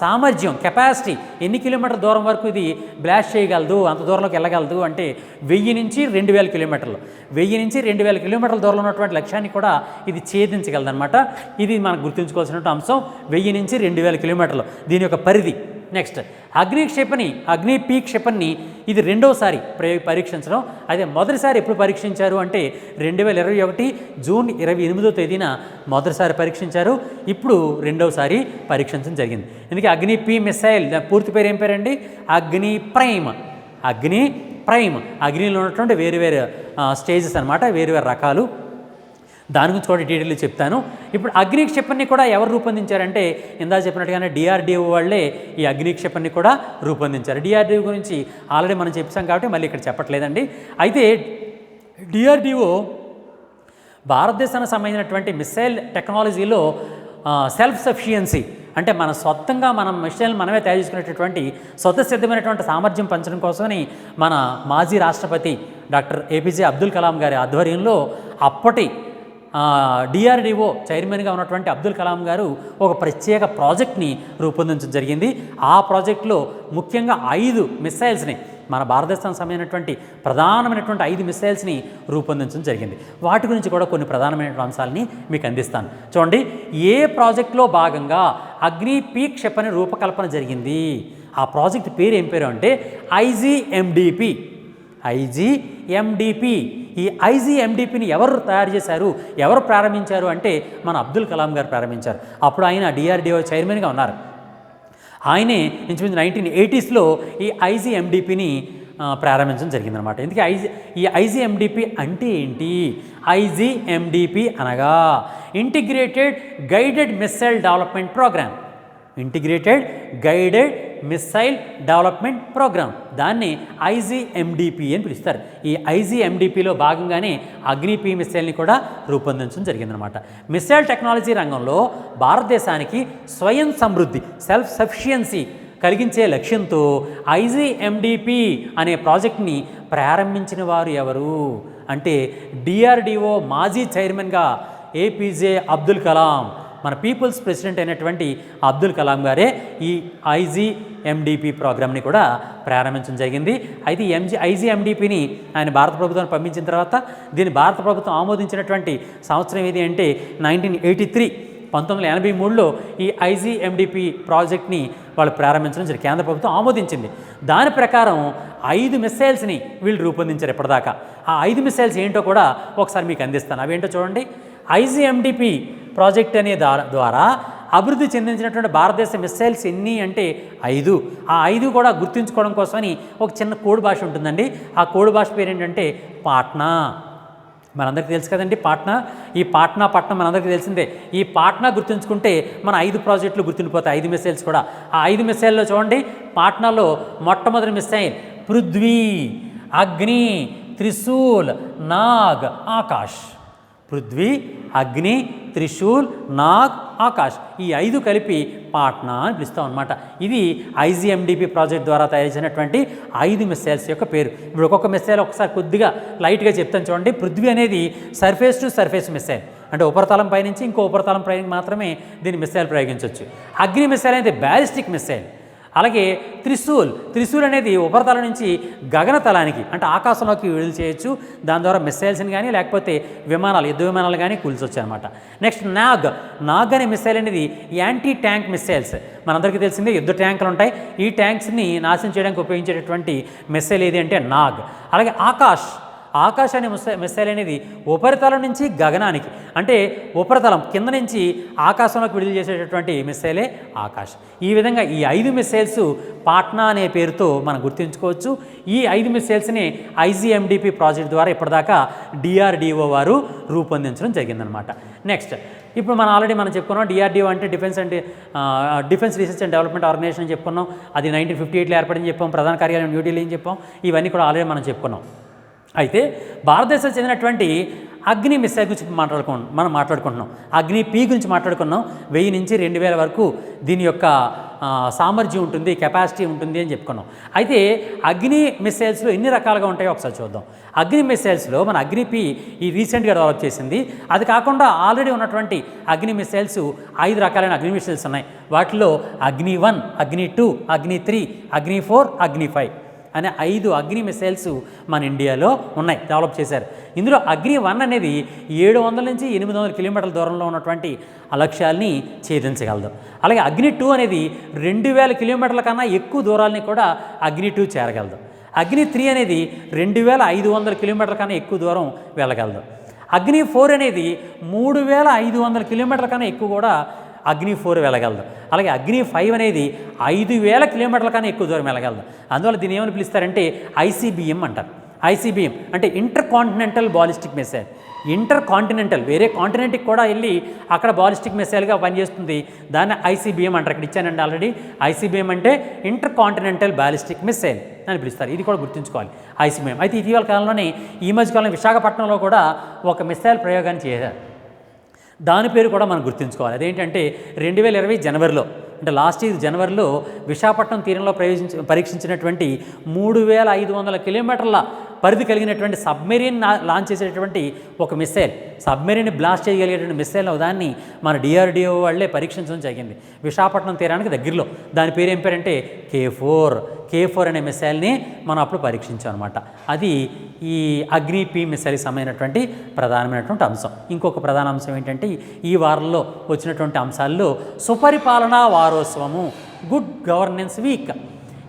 సామర్థ్యం, కెపాసిటీ, ఎన్ని కిలోమీటర్ల దూరం వరకు ఇది బ్లాస్ట్ చేయగలదు, అంత దూరంలోకి వెళ్ళగలదు అంటే 1000 నుంచి 2000 కిలోమీటర్లు. 1000 నుంచి 2000 కిలోమీటర్ల దూరంలో ఉన్నటువంటి లక్ష్యాన్ని కూడా ఇది ఛేదించగలదన్నమాట. ఇది మనకు గుర్తుంచుకోవాల్సిన అంశం. 1000 నుంచి 2000 కిలోమీటర్లు దీని యొక్క పరిధి. నెక్స్ట్, అగ్ని పి క్షిపణిని ఇది రెండోసారి పరీక్షించడం. అయితే మొదటిసారి ఎప్పుడు పరీక్షించారు అంటే 2021 జూన్ 28వ తేదీన మొదటిసారి పరీక్షించారు. ఇప్పుడు రెండవసారి పరీక్షించడం జరిగింది. ఎందుకంటే అగ్ని పి మిసైల్ పూర్తి పేరు ఏం పేరండి? అగ్ని ప్రైమ్. అగ్నిలో ఉన్నటువంటి వేరు స్టేజెస్ అనమాట, వేరు రకాలు. దాని గురించి కూడా డీటెయిల్ చెప్తాను. ఇప్పుడు అగ్ని క్షిపణిని కూడా ఎవరు రూపొందించారంటే ఇందా చెప్పినట్టుగానే డిఆర్డిఓ వాళ్ళే ఈ అగ్ని క్షిపణిని కూడా రూపొందించారు. డిఆర్డిఓ గురించి ఆల్రెడీ మనం చెప్పాం కాబట్టి మళ్ళీ ఇక్కడ చెప్పట్లేదండి. అయితే డిఆర్డిఓ భారతదేశానికి సంబంధించినటువంటి మిసైల్ టెక్నాలజీలో సెల్ఫ్ సఫిషియన్సీ అంటే మన సొంతంగా మనం మిసైల్ మనమే తయారు చేసుకునేటటువంటి స్వతసిద్ధమైనటువంటి సామర్థ్యం పెంచడం కోసమని మన మాజీ రాష్ట్రపతి డాక్టర్ ఏపీజే అబ్దుల్ కలాం గారి ఆధ్వర్యంలో అప్పటి డిఆర్డిఓ చైర్మన్గా ఉన్నటువంటి అబ్దుల్ కలాం గారు ఒక ప్రత్యేక ప్రాజెక్ట్ని రూపొందించడం జరిగింది. ఆ ప్రాజెక్టులో ముఖ్యంగా 5 మిసైల్స్ని, మన భారతదేశానికి సంబంధించినటువంటి ప్రధానమైనటువంటి 5 మిసైల్స్ని రూపొందించడం జరిగింది. వాటి గురించి కూడా కొన్ని ప్రధానమైనటువంటి అంశాలని మీకు అందిస్తాను. చూడండి, ఏ ప్రాజెక్టులో భాగంగా అగ్ని పి క్షిపణి రూపకల్పన జరిగింది? ఆ ప్రాజెక్ట్ పేరు ఏం పేరు అంటే ఐజీఎండిపి. ఈ ఐజీఎండిపిని ఎవరు తయారు చేశారు, ఎవరు ప్రారంభించారు అంటే మన అబ్దుల్ కలాం గారు ప్రారంభించారు. అప్పుడు ఆయన డిఆర్డిఓ చైర్మన్గా ఉన్నారు. ఆయనే ఇంచుమించు 1980స్లో ఈ ఐజీఎండిపిని ప్రారంభించడం జరిగిందనమాట. ఎందుకు ఈ ఐజీఎండిపి అంటే ఏంటి? ఐజీఎండిపి అనగా integrated guided missile development programme. Integrated guided missile development programme, దాన్ని ఐజీఎండిపి అని పిలుస్తారు. ఈ ఐజీఎండిపిలో భాగంగానే అగ్ని-P మిస్సైల్ని కూడా రూపొందించడం జరిగిందనమాట. మిస్సైల్ టెక్నాలజీ రంగంలో భారతదేశానికి స్వయం సమృద్ధి, సెల్ఫ్ సఫిషియన్సీ కలిగించే లక్ష్యంతో ఐజీఎండిపి అనే ప్రాజెక్ట్ని ప్రారంభించిన వారు ఎవరు అంటే డిఆర్డిఓ మాజీ చైర్మన్గా ఏపీజే అబ్దుల్ కలాం, మన పీపుల్స్ ప్రెసిడెంట్ అయినటువంటి అబ్దుల్ కలాం గారే ఈ ఐజీఎండిపి ప్రోగ్రామ్ని కూడా ప్రారంభించడం జరిగింది. అయితే ఈ ఐజీఎండిపిని ఆయన భారత ప్రభుత్వాన్ని పంపించిన తర్వాత దీన్ని భారత ప్రభుత్వం ఆమోదించినటువంటి సంవత్సరం ఏది అంటే 1983. 1983లో ఈ ఐజీఎండిపి ప్రాజెక్ట్ని వాళ్ళు ప్రారంభించడం జరిగింది. కేంద్ర ప్రభుత్వం ఆమోదించింది. దాని ప్రకారం 5 మిస్సైల్స్ని వీళ్ళు రూపొందించారు ఇప్పటిదాకా. ఆ 5 మిస్సైల్స్ ఏంటో కూడా ఒకసారి మీకు అందిస్తాను. అవేంటో చూడండి. ఐజీఎండిపి ప్రాజెక్ట్ అనే ద్వారా అభివృద్ధి చెందించినటువంటి భారతదేశ మిస్సైల్స్ ఎన్ని అంటే 5. ఆ 5 కూడా గుర్తుంచుకోవడం కోసమని ఒక చిన్న కోడ్ భాష ఉంటుందండి. ఆ కోడ్ భాష పేరు ఏంటంటే పాట్నా. మనందరికీ తెలుసు కదండి పాట్నా. ఈ పాట్నా పట్టణం మనందరికీ తెలిసిందే. ఈ పాట్నా గుర్తుంచుకుంటే మన 5 ప్రాజెక్టులు గుర్తుండిపోతాయి, 5 మిస్సైల్స్ కూడా. ఆ 5 మిస్సైల్లో చూడండి, పాట్నాలో మొట్టమొదటి మిస్సైల్ పృథ్వీ, అగ్ని, త్రిశూల్, నాగ్, ఆకాష్. పృథ్వీ, అగ్ని, త్రిశూల్, నాగ్, ఆకాష్, ఈ 5 కలిపి పాట్నా అని పిలుస్తాం అనమాట. ఇది ఐజీఎండిపి ప్రాజెక్ట్ ద్వారా తయారు చేసినటువంటి 5 మిస్సైల్స్ యొక్క పేరు. ఇప్పుడు ఒక్కొక్క మిస్సైల్ ఒకసారి కొద్దిగా లైట్గా చెప్తాను చూడండి. పృథ్వీ అనేది సర్ఫేస్ టు సర్ఫేస్ మిస్సైల్, అంటే ఉపరితలం పైనుంచి ఇంకో ఉపరితలం పైన మాత్రమే దీని మిస్సైల్ ప్రయోగించవచ్చు. అగ్ని మిస్సైల్ అనేది బ్యాలిస్టిక్ మిస్సైల్. అలాగే త్రిశూల్ అనేది ఉపరితలం నుంచి గగనతలానికి అంటే ఆకాశంలోకి విడుదల చేయొచ్చు. దాని ద్వారా మిస్సైల్స్ని కానీ లేకపోతే విమానాలు, యుద్ధ విమానాలు కానీ కూల్చొచ్చు అనమాట. నెక్స్ట్ నాగ్ అనే మిస్సైల్ అనేది యాంటీ ట్యాంక్ మిస్సైల్స్. మనందరికీ తెలిసిందే యుద్ధ ట్యాంకులు ఉంటాయి. ఈ ట్యాంక్స్ని నాశనం చేయడానికి ఉపయోగించేటటువంటి మిస్సైల్ ఏది అంటే నాగ్. అలాగే ఆకాష్ అనే మిస్సైల్ అనేది ఉపరితలం నుంచి గగనానికి అంటే ఉపరితలం కింద నుంచి ఆకాశంలోకి విడుదల చేసేటటువంటి మిస్సైలే ఆకాష్. ఈ విధంగా ఈ 5 మిస్సైల్స్ పాట్నా అనే పేరుతో మనం గుర్తుంచుకోవచ్చు. ఈ 5 మిస్సైల్స్ని ఐజీఎండిపి ప్రాజెక్ట్ ద్వారా ఇప్పటిదాకా డిఆర్డిఓ వారు రూపొందించడం జరిగిందనమాట. నెక్స్ట్ ఇప్పుడు మనం చెప్పుకున్నాం డిఆర్డిఓ అంటే defence research and development organisation చెప్పుకున్నాం. అది 1958లో ఏర్పడింది చెప్పాం. ప్రధాన కార్యాలయం న్యూఢిల్లీ అని చెప్పాం. ఇవన్నీ కూడా ఆల్రెడీ మనం చెప్పుకున్నాం. అయితే భారతదేశానికి చెందినటువంటి అగ్ని మిస్సైల్ గురించి మనం మాట్లాడుకుంటున్నాం. అగ్ని-P గురించి మాట్లాడుకున్నాం. 1000 నుంచి 2000 వరకు దీని యొక్క సామర్థ్యం ఉంటుంది, కెపాసిటీ ఉంటుంది అని చెప్పుకున్నాం. అయితే అగ్ని మిస్సైల్స్లో ఎన్ని రకాలుగా ఉంటాయో ఒకసారి చూద్దాం. అగ్ని మిస్సైల్స్లో మన అగ్ని-P ఈ రీసెంట్గా డెవలప్ చేసింది. అది కాకుండా ఆల్రెడీ ఉన్నటువంటి అగ్ని మిస్సైల్స్ 5 రకాలైన అగ్ని మిస్సైల్స్ ఉన్నాయి. వాటిలో అగ్ని-1, అగ్ని-2, అగ్ని-3, అగ్ని-4, అగ్ని-5 అనే 5 అగ్ని మిస్సైల్స్ మన ఇండియాలో ఉన్నాయి, డెవలప్ చేశారు. ఇందులో అగ్ని-1 అనేది 700 నుంచి 800 కిలోమీటర్ల దూరంలో ఉన్నటువంటి ఆ లక్ష్యాల్ని ఛేదించగలదు. అలాగే అగ్ని-2 అనేది 2000 కిలోమీటర్ల కన్నా ఎక్కువ దూరాలని కూడా అగ్ని-2 చేరగలదు. అగ్ని-3 అనేది 2500 కిలోమీటర్ల కన్నా ఎక్కువ దూరం వెళ్ళగలదు. అగ్ని-4 అనేది 3500 కిలోమీటర్ల కన్నా ఎక్కువ కూడా అగ్ని-4 వెళ్ళగలదు. అలాగే అగ్ని-5 అనేది 5000 కిలోమీటర్ల కన్నా ఎక్కువ దూరం వెళ్ళగలదు. అందువల్ల దీన్ని ఏమని పిలుస్తారంటే ఐసీబీఎం అంటారు. ఐసీబీఎం అంటే inter continental ballistic missile. Inter continental, వేరే కాంటినెంట్కి కూడా వెళ్ళి అక్కడ బాలిస్టిక్ మిసైల్గా పనిచేస్తుంది. దాన్ని ఐసీబీఎం అంటారు. ఇక్కడ ఇచ్చానండి ఆల్రెడీ. ఐసీబీఎం అంటే ఇంటర్ కాంటినెంటల్ బాలిస్టిక్ మిసైల్ అని పిలుస్తారు. ఇది కూడా గుర్తుంచుకోవాలి, ఐసీబీఎం. అయితే ఇటీవల కాలంలోనే ఈ మధ్యకాలంలో విశాఖపట్నంలో కూడా ఒక మిసైల్ ప్రయోగాన్ని చేశారు. దాని పేరు కూడా మనం గుర్తుంచుకోవాలి. అదేంటంటే 2020 జనవరిలో, అంటే లాస్ట్ ఇయర్ జనవరిలో విశాఖపట్నం తీరంలో పరీక్షించినటువంటి 3500 కిలోమీటర్ల పరిధి కలిగినటువంటి సబ్మెరీన్ లాంచ్ చేసేటటువంటి ఒక మిసైల్, సబ్మెరీన్ బ్లాస్ట్ చేయగలిగేటువంటి మిసైల్ దాన్ని మన డిఆర్డిఓ వాళ్ళే పరీక్షించడం జరిగింది విశాఖపట్నం తీరానికి దగ్గరలో. దాని పేరు ఏం పేరంటే K4 అనే మిసైల్ని మనం అప్పుడు పరీక్షించాం అనమాట. అది ఈ అగ్ని-P మిసైల్కి సంబంధించినటువంటి ప్రధానమైనటువంటి అంశం. ఇంకొక ప్రధాన అంశం ఏంటంటే ఈ వారంలో వచ్చినటువంటి అంశాల్లో సుపరిపాలనా వారోత్సవము, గుడ్ గవర్నెన్స్ వీక్.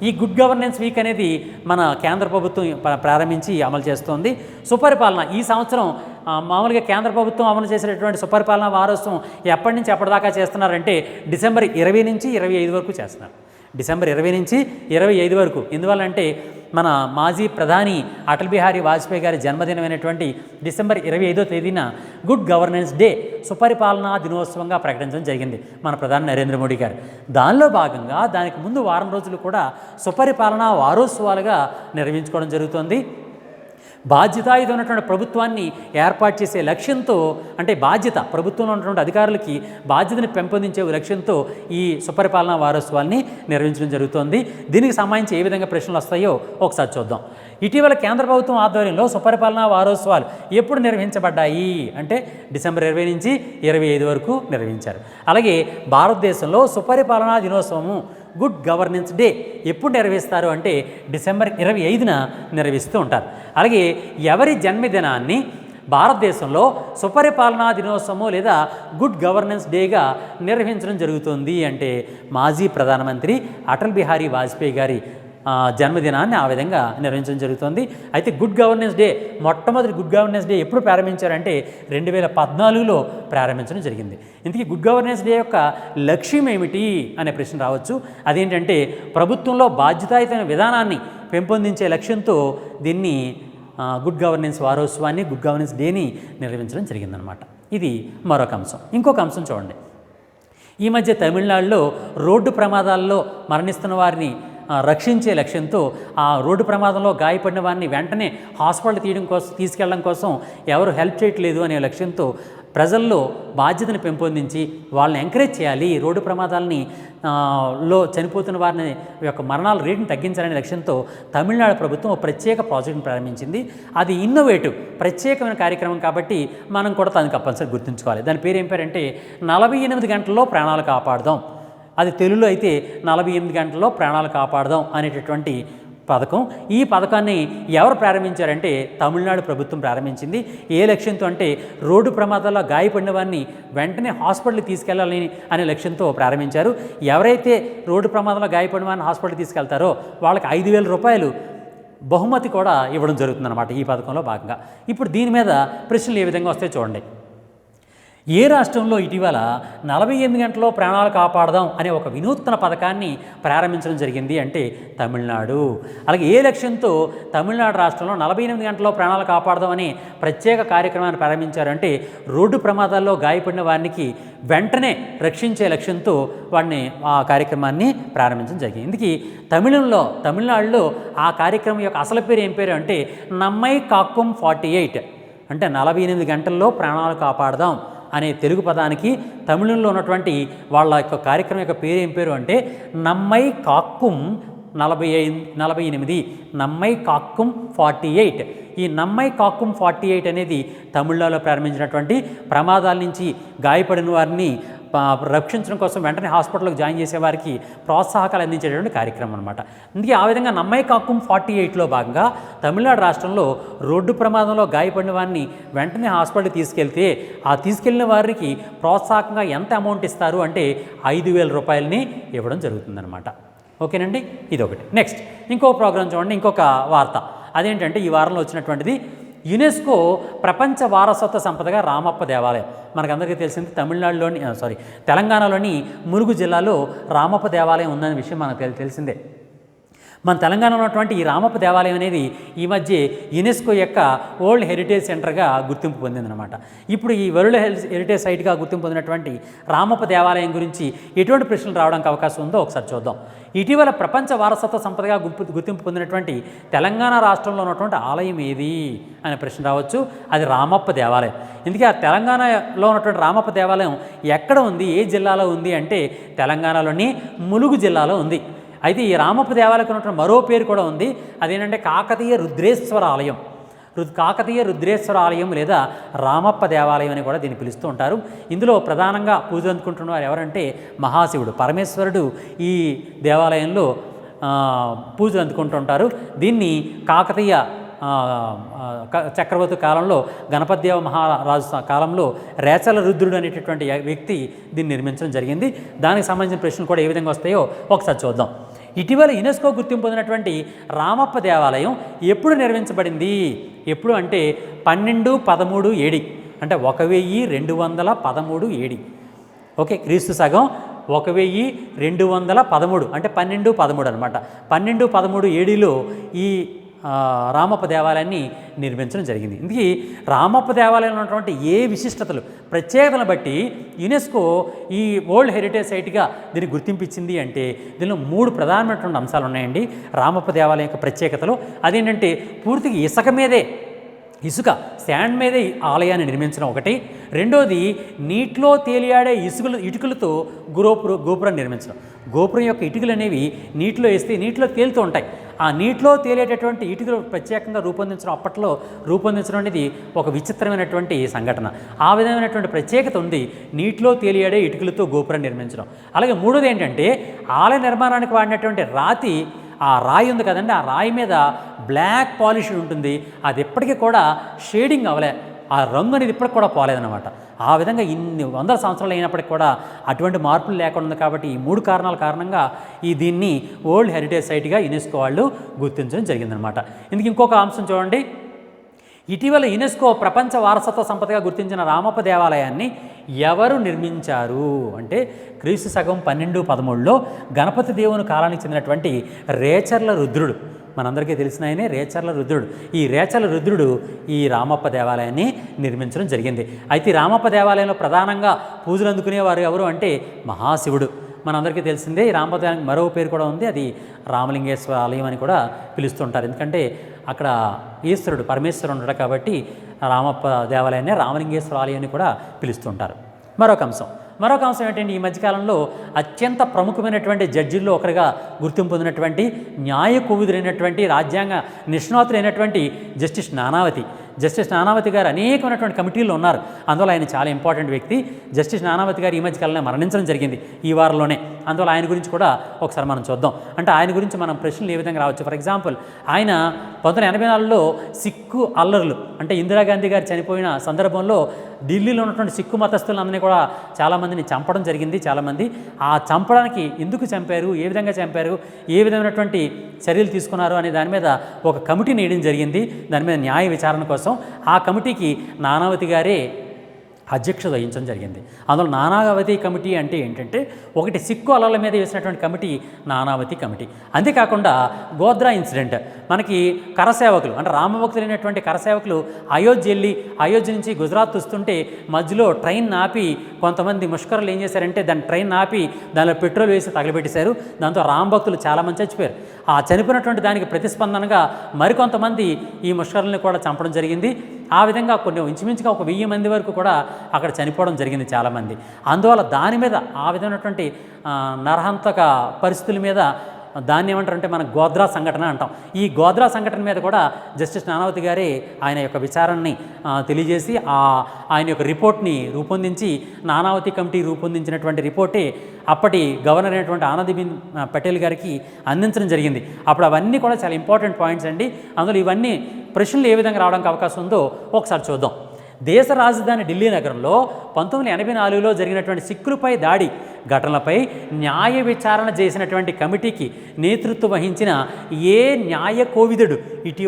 ఈ గుడ్ గవర్నెన్స్ వీక్ అనేది మన కేంద్ర ప్రభుత్వం ప్రారంభించి అమలు చేస్తోంది. సుపరిపాలన ఈ సంవత్సరం మామూలుగా కేంద్ర ప్రభుత్వం అమలు చేసేటటువంటి సుపరిపాలన వారోత్సవం ఎప్పటి నుంచి ఎప్పటిదాకా చేస్తున్నారంటే డిసెంబర్ 20 నుంచి 25 వరకు చేస్తున్నారు. డిసెంబర్ 20 నుంచి 25 వరకు. ఎందువల్లంటే మన మాజీ ప్రధాని అటల్ బిహారీ వాజ్పేయి గారి జన్మదినమైనటువంటి డిసెంబర్ 25వ తేదీన గుడ్ గవర్నెన్స్ డే సుపరిపాలనా దినోత్సవంగా ప్రకటించడం జరిగింది మన ప్రధాని నరేంద్ర మోడీ గారు. దానిలో భాగంగా దానికి ముందు వారం రోజులు కూడా సుపరిపాలనా వారోత్సవాలుగా నిర్వహించుకోవడం జరుగుతుంది. బాధ్యతాయుతమైనటువంటి ప్రభుత్వాన్ని ఏర్పాటు చేసే లక్ష్యంతో, అంటే బాధ్యత ప్రభుత్వంలో ఉన్నటువంటి అధికారులకి బాధ్యతని పెంపొందించే లక్ష్యంతో ఈ సుపరిపాలనా వారోత్సవాల్ని నిర్వహించడం జరుగుతోంది. దీనికి సంబంధించి ఏ విధంగా ప్రశ్నలు వస్తాయో ఒకసారి చూద్దాం. ఇటీవల కేంద్ర ప్రభుత్వం ఆధ్వర్యంలో సుపరిపాలనా వారోత్సవాలు ఎప్పుడు నిర్వహించబడ్డాయి అంటే డిసెంబర్ 20 నుంచి 25 వరకు నిర్వహించారు. అలాగే భారతదేశంలో సుపరిపాలనా దినోత్సవము గుడ్ గవర్నెన్స్ డే ఎప్పుడు నిర్వహిస్తారు అంటే డిసెంబర్ 25న నిర్వహిస్తూ ఉంటారు. అలాగే ఎవరి జన్మదినాన్ని భారతదేశంలో సుపరిపాలనా దినోత్సవం లేదా గుడ్ గవర్నెన్స్ డేగా నిర్వహించడం జరుగుతుంది అంటే మాజీ ప్రధానమంత్రి అటల్ బిహారీ వాజ్పేయి గారి జన్మదినాన్ని ఆ విధంగా నిర్వహించడం జరుగుతుంది. అయితే గుడ్ గవర్నెన్స్ డే మొట్టమొదటి గుడ్ గవర్నెన్స్ డే ఎప్పుడు ప్రారంభించారంటే 2014లో ప్రారంభించడం జరిగింది. ఇందుకే గుడ్ గవర్నెన్స్ డే యొక్క లక్ష్యం ఏమిటి అనే ప్రశ్న రావచ్చు. అదేంటంటే ప్రభుత్వంలో బాధ్యతాయుతమైన విధానాన్ని పెంపొందించే లక్ష్యంతో దీన్ని గుడ్ గవర్నెన్స్ వారోత్సవాన్ని గుడ్ గవర్నెన్స్ డేని నిర్వహించడం జరిగిందనమాట. ఇది మరొక అంశం. ఇంకొక అంశం చూడండి. ఈ మధ్య తమిళనాడులో రోడ్డు ప్రమాదాల్లో మరణిస్తున్న వారిని రక్షించే లక్ష్యంతో ఆ రోడ్డు ప్రమాదంలో గాయపడిన వారిని వెంటనే హాస్పిటల్ తీసుకెళ్ళడం కోసం ఎవరు హెల్ప్ చేయట్లేదు అనే లక్ష్యంతో ప్రజల్లో బాధ్యతను పెంపొందించి వాళ్ళని ఎంకరేజ్ చేయాలి, రోడ్డు ప్రమాదాలని లో చనిపోతున్న వారిని యొక్క మరణాల రేటును తగ్గించాలనే లక్ష్యంతో తమిళనాడు ప్రభుత్వం ఒక ప్రత్యేక ప్రాజెక్టును ప్రారంభించింది. అది ఇన్నోవేటివ్ ప్రత్యేకమైన కార్యక్రమం కాబట్టి మనం కూడా దాన్ని కంపల్సరీ గుర్తుంచుకోవాలి. దాని పేరు ఏం పేరంటే 48 గంటల్లో ప్రాణాలు కాపాడదాం. అది తెలుగులో అయితే 48 గంటల్లో ప్రాణాలు కాపాడదాం అనేటటువంటి పథకం. ఈ పథకాన్ని ఎవరు ప్రారంభించారంటే తమిళనాడు ప్రభుత్వం ప్రారంభించింది. ఏ లక్ష్యంతో అంటే రోడ్డు ప్రమాదాల్లో గాయపడిన వారిని వెంటనే హాస్పిటల్కి తీసుకెళ్ళాలని అనే లక్ష్యంతో ప్రారంభించారు. ఎవరైతే రోడ్డు ప్రమాదంలో గాయపడిన వారిని హాస్పిటల్కి తీసుకెళ్తారో వాళ్ళకి 5,000 రూపాయలు బహుమతి కూడా ఇవ్వడం జరుగుతుందన్నమాట ఈ పథకంలో భాగంగా. ఇప్పుడు దీని మీద ప్రశ్నలు ఏ విధంగా వస్తాయో చూడండి. ఏ రాష్ట్రంలో ఇటీవల 48 గంటల్లో ప్రాణాలు కాపాడదాం అనే ఒక వినూత్న పథకాన్ని ప్రారంభించడం జరిగింది అంటే తమిళనాడు. అలాగే ఏ లక్ష్యంతో తమిళనాడు రాష్ట్రంలో 48 గంటల్లో ప్రాణాలు కాపాడదాం అనే ప్రత్యేక కార్యక్రమాన్ని ప్రారంభించారంటే రోడ్డు ప్రమాదాల్లో గాయపడిన వారికి వెంటనే రక్షించే లక్ష్యంతో వాడిని ఆ కార్యక్రమాన్ని ప్రారంభించడం జరిగింది. ఇందుకు తమిళనాడులో ఆ కార్యక్రమం యొక్క అసలు పేరు ఏం పేరు అంటే నమ్మై కాక్కుం 48 అంటే 48 గంటల్లో ప్రాణాలు కాపాడదాం అనే తెలుగు పదానికి తమిళంలో ఉన్నటువంటి వాళ్ళ యొక్క కార్యక్రమం యొక్క పేరు ఏం పేరు అంటే నమ్మై కాక్కుం 48 నమ్మై కాక్కుం 48. ఈ నమ్మై కాక్కుం 48 అనేది తమిళనాడులో ప్రారంభించినటువంటి ప్రమాదాల నుంచి గాయపడిన వారిని రక్షించడం కోసం వెంటనే హాస్పిటల్కి జాయిన్ చేసే వారికి ప్రోత్సాహకాలు అందించేటువంటి కార్యక్రమం అనమాట. అందుకే ఆ విధంగా నమ్మై కాక్కుం 48లో భాగంగా తమిళనాడు రాష్ట్రంలో రోడ్డు ప్రమాదంలో గాయపడిన వారిని వెంటనే హాస్పిటల్కి తీసుకెళ్తే ఆ తీసుకెళ్లిన వారికి ప్రోత్సాహకంగా ఎంత అమౌంట్ ఇస్తారు అంటే 5,000 రూపాయలని ఇవ్వడం జరుగుతుందన్నమాట. ఓకేనండి, ఇదొకటి. నెక్స్ట్ ఇంకో ప్రోగ్రాం చూడండి, ఇంకొక వార్త. అదేంటంటే ఈ వారంలో వచ్చినటువంటిది యునెస్కో ప్రపంచ వారసత్వ సంపదగా రామప్ప దేవాలయం. మనకందరికీ తెలిసింది తెలంగాణలోని ములుగు జిల్లాలో రామప్ప దేవాలయం ఉందనే విషయం మనకు తెలిసిందే. మన తెలంగాణలో ఉన్నటువంటి ఈ రామప్ప దేవాలయం అనేది ఈ మధ్య యునెస్కో యొక్క వరల్డ్ హెరిటేజ్ సెంటర్గా గుర్తింపు పొందిందనమాట. ఇప్పుడు ఈ వరల్డ్ హెరిటేజ్ సైట్గా గుర్తింపు పొందినటువంటి రామప్ప దేవాలయం గురించి ఎటువంటి ప్రశ్నలు రావడానికి అవకాశం ఉందో ఒకసారి చూద్దాం. ఇటీవల ప్రపంచ వారసత్వ సంపదగా గుర్తింపు పొందినటువంటి తెలంగాణ రాష్ట్రంలో ఉన్నటువంటి ఆలయం ఏది అనే ప్రశ్న రావచ్చు. అది రామప్ప దేవాలయం. ఇందుకే ఆ తెలంగాణలో ఉన్నటువంటి రామప్ప దేవాలయం ఎక్కడ ఉంది, ఏ జిల్లాలో ఉంది అంటే తెలంగాణలోని ములుగు జిల్లాలో ఉంది. అయితే ఈ రామప్ప దేవాలయం ఉన్నటువంటి మరో పేరు కూడా ఉంది. అదేంటంటే కాకతీయ రుద్రేశ్వర ఆలయం. కాకతీయ రుద్రేశ్వర ఆలయం లేదా రామప్ప దేవాలయం అని కూడా దీన్ని పిలుస్తూ ఉంటారు. ఇందులో ప్రధానంగా పూజలు అందుకుంటున్నవారు ఎవరంటే మహాశివుడు, పరమేశ్వరుడు ఈ దేవాలయంలో పూజలు అందుకుంటుంటారు. దీన్ని కాకతీయ చక్రవర్తి కాలంలో గణపతిదేవ మహారాజు కాలంలో రేచల రుద్రుడు అనేటటువంటి వ్యక్తి దీన్ని నిర్మించడం జరిగింది. దానికి సంబంధించిన ప్రశ్నలు కూడా ఏ విధంగా వస్తాయో ఒకసారి చూద్దాం. ఇటీవల యునెస్కో గుర్తింపు పొందినటువంటి రామప్ప దేవాలయం ఎప్పుడు నిర్మించబడింది? ఎప్పుడు అంటే 1213 ఏడి, అంటే 1213 ఏడి. ఓకే, క్రీస్తు శకం 1213 అంటే 1213 అనమాట. 1213 ఏడిలో ఈ రామప్ప దేవాలయాన్ని నిర్మించడం జరిగింది. ఇందుకే రామప్ప దేవాలయంలో ఉన్నటువంటి ఏ విశిష్టతలు, ప్రత్యేకతలను బట్టి యునెస్కో ఈ వరల్డ్ హెరిటేజ్ సైట్గా దీన్ని గుర్తింపించింది అంటే దీనిలో 3 ప్రధానమైనటువంటి అంశాలు ఉన్నాయండి రామప్ప దేవాలయం యొక్క ప్రత్యేకతలు. అదేంటంటే పూర్తిగా ఇసుక శాండ్ మీదే ఆలయాన్ని నిర్మించడం ఒకటి. రెండోది నీటిలో తేలియాడే ఇటుకలతో గోపురం నిర్మించడం. గోపురం యొక్క ఇటుకలు అనేవి నీటిలో వేస్తే నీటిలో తేలుతూ ఉంటాయి. ఆ నీటిలో తేలేటటువంటి ఇటుకలు ప్రత్యేకంగా అప్పట్లో రూపొందించడం అనేది ఒక విచిత్రమైనటువంటి సంఘటన. ఆ విధమైనటువంటి ప్రత్యేకత ఉంది నీటిలో తేలియాడే ఇటుకలతో గోపురం నిర్మించడం. అలాగే మూడోది ఏంటంటే ఆలయ నిర్మాణానికి వాడినటువంటి ఆ రాయి ఉంది కదండి, ఆ రాయి మీద బ్లాక్ పాలిష్ ఉంటుంది. అది ఎప్పటికీ కూడా షేడింగ్ అవ్వలే, ఆ రంగు అనేది ఇప్పటికి కూడా పోలేదన్నమాట. ఆ విధంగా ఇన్ని వందల సంవత్సరాలు అయినప్పటికీ కూడా అటువంటి మార్పులు లేకుండా ఉంది. కాబట్టి ఈ 3 కారణాల కారణంగా దీన్ని వరల్డ్ హెరిటేజ్ సైట్గా యునెస్కో వాళ్ళు గుర్తించడం జరిగిందనమాట. ఇందుకు ఇంకొక అంశం చూడండి. ఇటీవల యునెస్కో ప్రపంచ వారసత్వ సంపదగా గుర్తించిన రామప్ప దేవాలయాన్ని ఎవరు నిర్మించారు అంటే క్రీస్తు శకం 1213లో గణపతి దేవుని కాలానికి చెందినటువంటి రేచర్ల రుద్రుడు, మనందరికీ తెలిసిన ఆయనే రేచర్ల రుద్రుడు. ఈ రేచర్ల రుద్రుడు ఈ రామప్ప దేవాలయాన్ని నిర్మించడం జరిగింది. అయితే ఈ రామప్ప దేవాలయంలో ప్రధానంగా పూజలు అందుకునేవారు ఎవరు అంటే మహాశివుడు. మనందరికీ తెలిసిందే. ఈ రామప్ప దేవాలయానికి మరో పేరు కూడా ఉంది, అది రామలింగేశ్వర ఆలయం అని కూడా పిలుస్తుంటారు. ఎందుకంటే అక్కడ ఈశ్వరుడు పరమేశ్వరుడు ఉంటాడు కాబట్టి రామప్ప దేవాలయాన్ని రామలింగేశ్వర ఆలయం అని కూడా పిలుస్తుంటారు. మరొక అంశం ఏంటంటే ఈ మధ్యకాలంలో అత్యంత ప్రముఖమైనటువంటి జడ్జిల్లో ఒకరిగా గుర్తింపు పొందినటువంటి న్యాయ కోవిదులైనటువంటి రాజ్యాంగ నిష్ణాతులైనటువంటి జస్టిస్ నానావతి గారు అనేకమైనటువంటి కమిటీల్లో ఉన్నారు. అందువల్ల ఆయన చాలా ఇంపార్టెంట్ వ్యక్తి. జస్టిస్ నానావతి గారు ఈ మధ్యకాలంలో మరణించడం జరిగింది ఈ వారంలోనే. అందువల్ల ఆయన గురించి కూడా ఒకసారి మనం చూద్దాం. అంటే ఆయన గురించి మనం ప్రశ్నలు ఏ విధంగా రావచ్చు. ఫర్ ఎగ్జాంపుల్ ఆయన 1984లో సిక్కు అల్లర్లు అంటే ఇందిరాగాంధీ గారు చనిపోయిన సందర్భంలో ఢిల్లీలో ఉన్నటువంటి సిక్కు మతస్థులందరినీ కూడా చాలామందిని చంపడం జరిగింది. చాలామంది ఆ చంపడానికి ఎందుకు చంపారు, ఏ విధంగా చంపారు, ఏ విధమైనటువంటి చర్యలు తీసుకున్నారు అనే దాని మీద ఒక కమిటీని వేయడం జరిగింది. దాని మీద న్యాయ విచారణ కోసం ఆ కమిటీకి నానావతి గారే అధ్యక్షత వహించడం జరిగింది. అందులో నానావతి కమిటీ అంటే ఏంటంటే ఒకటి సిక్కు అలల మీద వేసినటువంటి కమిటీ నానావతి కమిటీ. అంతేకాకుండా గోద్రా ఇన్సిడెంట్, మనకి కరసేవకులు అంటే రామభక్తులైనటువంటి కరసేవకులు అయోధ్య నుంచి గుజరాత్ వస్తుంటే మధ్యలో ట్రైన్ ఆపి కొంతమంది ముష్కరులు ఏం చేశారంటే దాన్ని ట్రైన్ ఆపి దానిలో పెట్రోల్ వేసి తగలబెట్టేశారు. దాంతో రామభక్తులు చాలామంది చచ్చిపోయారు. ఆ చనిపోయినటువంటి దానికి ప్రతిస్పందనగా మరికొంతమంది ఈ ముష్కరుల్ని కూడా చంపడం జరిగింది. ఆ విధంగా ఇంచుమించుగా 1000 మంది వరకు కూడా అక్కడ చనిపోవడం జరిగింది చాలామంది. అందువల్ల దాని మీద ఆ విధమైనటువంటి నరహంతక పరిస్థితుల మీద దాన్ని ఏమంటారంటే మన గోద్రా సంఘటన అంటాం. ఈ గోద్రా సంఘటన మీద కూడా జస్టిస్ నానావతి గారే ఆయన యొక్క విచారణని తెలియజేసి ఆయన యొక్క రిపోర్ట్ని రూపొందించి నానావతి కమిటీ రూపొందించినటువంటి రిపోర్టే అప్పటి గవర్నర్ అయినటువంటి ఆనందీబెన్ పటేల్ గారికి అందించడం జరిగింది. అప్పుడు అవన్నీ కూడా చాలా ఇంపార్టెంట్ పాయింట్స్ అండి. అందులో ఇవన్నీ ప్రశ్నలు ఏ విధంగా రావడానికి అవకాశం ఉందో ఒకసారి చూద్దాం. దేశ రాజధాని ఢిల్లీ నగరంలో 1984లో జరిగినటువంటి సిక్కులపై దాడి ఘటనలపై న్యాయ విచారణ చేసినటువంటి కమిటీకి నేతృత్వం వహించిన న్యాయ కోవిదుడు